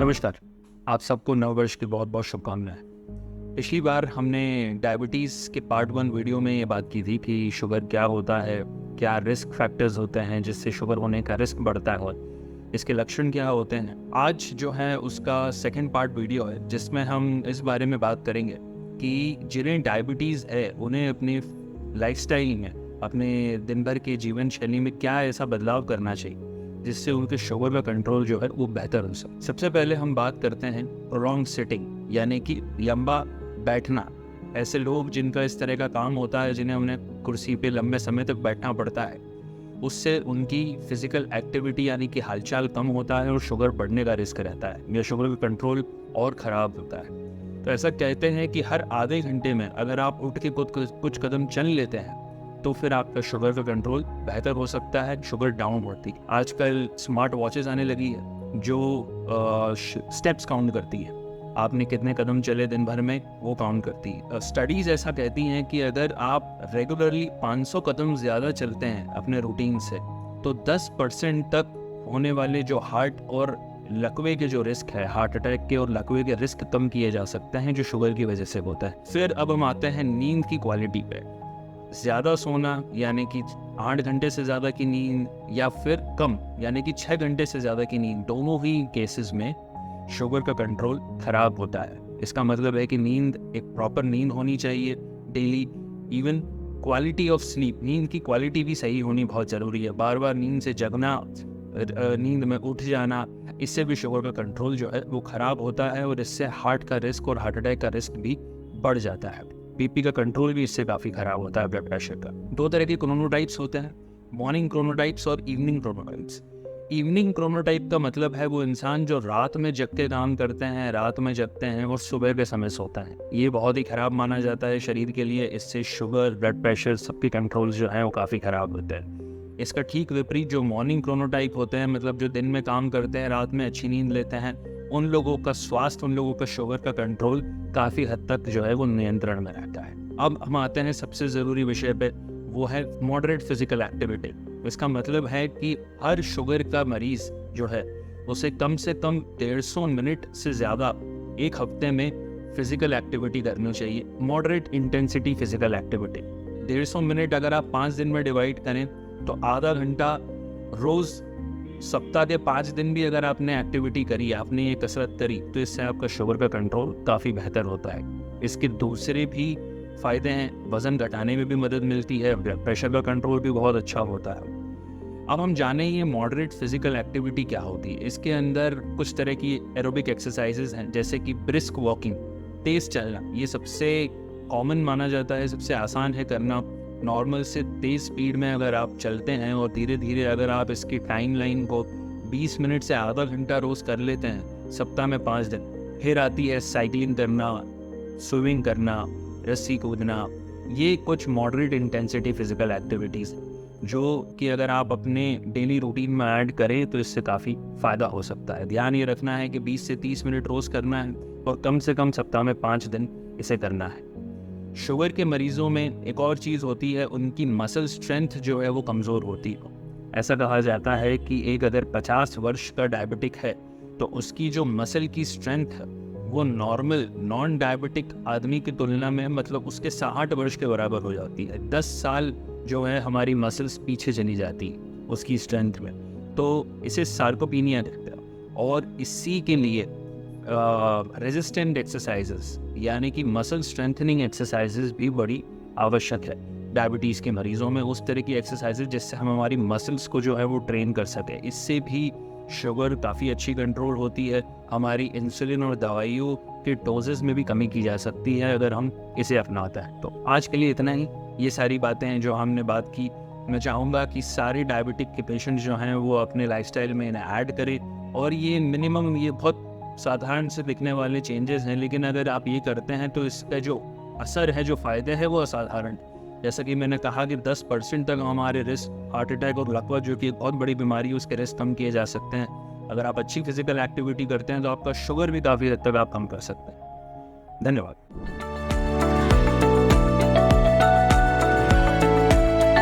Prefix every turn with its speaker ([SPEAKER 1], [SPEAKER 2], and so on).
[SPEAKER 1] नमस्कार। आप सबको नववर्ष की बहुत बहुत शुभकामनाएं। पिछली बार हमने डायबिटीज़ के पार्ट 1 वीडियो में ये बात की थी कि शुगर क्या होता है, क्या रिस्क फैक्टर्स होते हैं जिससे शुगर होने का रिस्क बढ़ता है और इसके लक्षण क्या होते हैं। आज जो है उसका सेकंड पार्ट वीडियो है जिसमें हम इस बारे में बात करेंगे कि जिन्हें डायबिटीज़ है उन्हें अपनी लाइफस्टाइल में, अपने दिन भर के जीवन शैली में क्या ऐसा बदलाव करना चाहिए जिससे उनके शुगर का कंट्रोल जो है वो बेहतर हो सके। सबसे पहले हम बात करते हैं प्रोलॉन्ग सिटिंग, यानी कि लंबा बैठना। ऐसे लोग जिनका इस तरह का काम होता है, जिन्हें उन्हें कुर्सी पे लंबे समय तक बैठना पड़ता है, उससे उनकी फिजिकल एक्टिविटी यानी कि हालचाल कम होता है और शुगर बढ़ने का रिस्क रहता है या शुगर का कंट्रोल और ख़राब होता है। तो ऐसा कहते हैं कि हर आधे घंटे में अगर आप उठ के कुछ कदम चल लेते हैं तो फिर आपका शुगर का कंट्रोल बेहतर हो सकता है, शुगर डाउन होती है। आजकल स्मार्ट वॉचेस आने लगी है जो स्टेप्स काउंट करती है, आपने कितने कदम चले दिन भर में वो काउंट करती है। स्टडीज़ ऐसा कहती हैं कि अगर आप रेगुलरली 500 कदम ज़्यादा चलते हैं अपने रूटीन से तो 10% तक होने वाले जो हार्ट और लकवे के जो रिस्क है, हार्ट अटैक के और लकवे के रिस्क कम किए जा सकते हैं जो शुगर की वजह से होता है। फिर अब हम आते हैं नींद की क्वालिटी पे। ज़्यादा सोना यानी कि 8 घंटे से ज़्यादा की नींद या फिर कम यानी कि 6 घंटे से ज़्यादा की नींद, दोनों ही केसेस में शुगर का कंट्रोल ख़राब होता है। इसका मतलब है कि नींद, एक प्रॉपर नींद होनी चाहिए daily. Even quality of sleep, नींद की क्वालिटी भी सही होनी बहुत ज़रूरी है। बार बार नींद से जगना, नींद में उठ जाना, इससे भी शुगर का कंट्रोल जो है वो ख़राब होता है और इससे हार्ट का रिस्क और हार्ट अटैक का रिस्क भी बढ़ जाता है। बीपी का कंट्रोल भी इससे काफ़ी ख़राब होता है, ब्लड प्रेशर का। 2 तरह के क्रोनोटाइप्स होते हैं, मॉर्निंग क्रोनोटाइप्स और इवनिंग क्रोनोटाइप्स। इवनिंग क्रोनोटाइप का मतलब है वो इंसान जो रात में जग के काम करते हैं, रात में जगते हैं और सुबह के समय सोता है। ये बहुत ही ख़राब माना जाता है शरीर के लिए। इससे शुगर, ब्लड प्रेशर, सबके कंट्रोल जो है वो काफ़ी ख़राब होते हैं। इसका ठीक विपरीत जो मॉर्निंग क्रोनोटाइप होते हैं, मतलब जो दिन में काम करते हैं, रात में अच्छी नींद लेते हैं, उन लोगों का स्वास्थ्य, उन लोगों का शुगर का कंट्रोल काफ़ी हद तक जो है वो नियंत्रण में रहता है। अब हम आते हैं सबसे ज़रूरी विषय पे, वो है मॉडरेट फिजिकल एक्टिविटी। इसका मतलब है कि हर शुगर का मरीज़ जो है उसे कम से कम 150 मिनट से ज़्यादा एक हफ्ते में फिजिकल एक्टिविटी करनी चाहिए। Moderate intensity physical activity 150 minute अगर आप 5 दिन में डिवाइड करें तो आधा घंटा रोज़, सप्ताह के 5 दिन भी अगर आपने एक्टिविटी करी, आपने ये कसरत करी, तो इससे आपका शुगर का कंट्रोल काफ़ी बेहतर होता है। इसके दूसरे भी फ़ायदे हैं, वज़न घटाने में भी मदद मिलती है, ब्लड प्रेशर का कंट्रोल भी बहुत अच्छा होता है। अब हम जाने ये मॉडरेट फिजिकल एक्टिविटी क्या होती है। इसके अंदर कुछ तरह की एरोबिक एक्सरसाइजेज हैं, जैसे कि ब्रिस्क वॉकिंग, तेज़ चलना। ये सबसे कॉमन माना जाता है, सबसे आसान है करना। नॉर्मल से तेज़ स्पीड में अगर आप चलते हैं और धीरे धीरे अगर आप इसकी टाइम लाइन को 20 मिनट से आधा घंटा रोज़ कर लेते हैं सप्ताह में 5 दिन। फिर आती है साइकिलिंग करना, स्विमिंग करना, रस्सी कूदना। ये कुछ मॉडरेट इंटेंसिटी फिजिकल एक्टिविटीज़ जो कि अगर आप अपने डेली रूटीन में ऐड करें तो इससे काफ़ी फ़ायदा हो सकता है। ध्यान ये रखना है कि 20 से 30 मिनट रोज़ करना है और कम से कम सप्ताह में 5 दिन इसे करना है। शुगर के मरीज़ों में एक और चीज़ होती है, उनकी मसल स्ट्रेंथ जो है वो कमज़ोर होती है। ऐसा कहा जाता है कि एक अगर 50 वर्ष का डायबिटिक है तो उसकी जो मसल की स्ट्रेंथ है वो नॉर्मल नॉन डायबिटिक आदमी की तुलना में, मतलब उसके 60 वर्ष के बराबर हो जाती है। 10 साल जो है हमारी मसल्स पीछे चली जाती है उसकी स्ट्रेंथ में। तो इसे सार्कोपीनिया कहते हैं और इसी के लिए रेजिस्टेंट एक्सरसाइजेस यानी कि मसल स्ट्रेंथनिंग एक्सरसाइजेस भी बड़ी आवश्यक है डायबिटीज़ के मरीज़ों में। उस तरह की एक्सरसाइजेस जिससे हम हमारी मसल्स को जो है वो ट्रेन कर सकें। इससे भी शुगर काफ़ी अच्छी कंट्रोल होती है। हमारी इंसुलिन और दवाइयों के डोजेस में भी कमी की जा सकती है अगर हम इसे अपनाते हैं। तो आज के लिए इतना ही। ये सारी बातें हैं जो हमने बात की। मैं चाहूँगा कि सारे डायबिटिक के पेशेंट जो हैं वो अपने लाइफस्टाइल में इन्हें ऐड करें। और ये मिनिमम, ये बहुत साधारण से दिखने वाले चेंजेस हैं, लेकिन अगर आप ये करते हैं तो इसका जो असर है, जो फ़ायदे हैं, वो असाधारण। जैसा कि मैंने कहा कि 10% तक हमारे रिस्क, हार्ट अटैक और लकवा जो कि एक बहुत बड़ी बीमारी है, उसके रिस्क कम किए जा सकते हैं। अगर आप अच्छी फिजिकल एक्टिविटी करते हैं तो आपका शुगर भी काफ़ी हद तक आप कम कर सकते हैं। धन्यवाद।